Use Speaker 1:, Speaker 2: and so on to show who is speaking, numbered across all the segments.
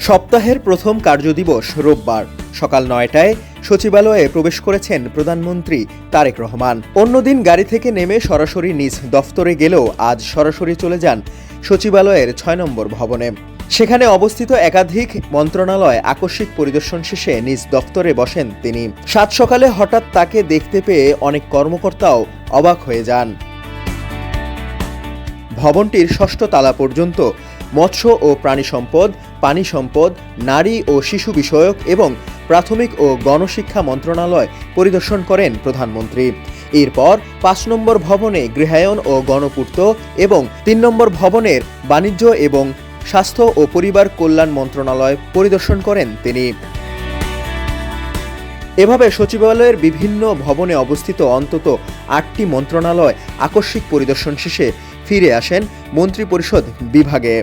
Speaker 1: সপ্তাহের প্রথম কার্যদিবস রোববার সকাল ৯টায় সচিবালয়ে প্রবেশ করেছেন প্রধানমন্ত্রী তারেক রহমান। অন্যদিন গাড়ি থেকে নেমে সরাসরি নিজ দফতরে গেলেও আজ সরাসরি চলে যান সচিবালয়ের ৬ নম্বর ভবনে। সেখানে অবস্থিত একাধিক মন্ত্রণালয় আকস্মিক পরিদর্শন শেষে নিজ দফতরে বসেন তিনি। সাত সকালে হঠাৎ তাকে দেখতে পেয়ে অনেক কর্মকর্তাও অবাক হয়ে যান। ভবনটির ষষ্ঠ তলা পর্যন্ত মৎস্য ও প্রাণী সম্পদ, পানি সম্পদ, নারী ও শিশু বিষয়ক এবং প্রাথমিক ও গণশিক্ষা মন্ত্রণালয় পরিদর্শন করেন প্রধানমন্ত্রী। এরপর ৫ নম্বর ভবনে গৃহায়ন ও গণপূর্ত এবং ৩ নম্বর ভবনের বাণিজ্য এবং স্বাস্থ্য ও পরিবার কল্যাণ মন্ত্রণালয় পরিদর্শন করেন তিনি। এভাবে সচিবালয়ের বিভিন্ন ভবনে অবস্থিত অন্তত ৮টি মন্ত্রণালয় আকস্মিক পরিদর্শন শেষে ফিরে আসেন মন্ত্রিপরিষদ বিভাগে।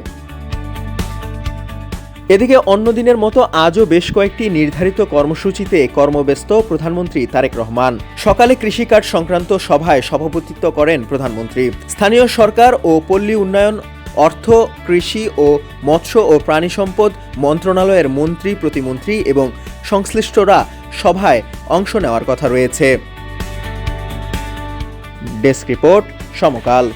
Speaker 1: এদিকে অন্য দিনের মতো আজও বেশ কয়েকটি নির্ধারিত কর্মসূচিতে কর্মব্যস্ত প্রধানমন্ত্রী তারেক রহমান। সকালে কৃষিকাজ সংক্রান্ত সভায় সভাপতিত্ব করেন প্রধানমন্ত্রী। স্থানীয় সরকার ও পল্লী উন্নয়ন, অর্থ, কৃষি ও মৎস্য ও প্রাণী সম্পদ মন্ত্রণালয়ের মন্ত্রী, প্রতিমন্ত্রী এবং সংশ্লিষ্টরা সভায় অংশ নেওয়ার কথা রয়েছে। ডেস্ক রিপোর্ট, সমকাল।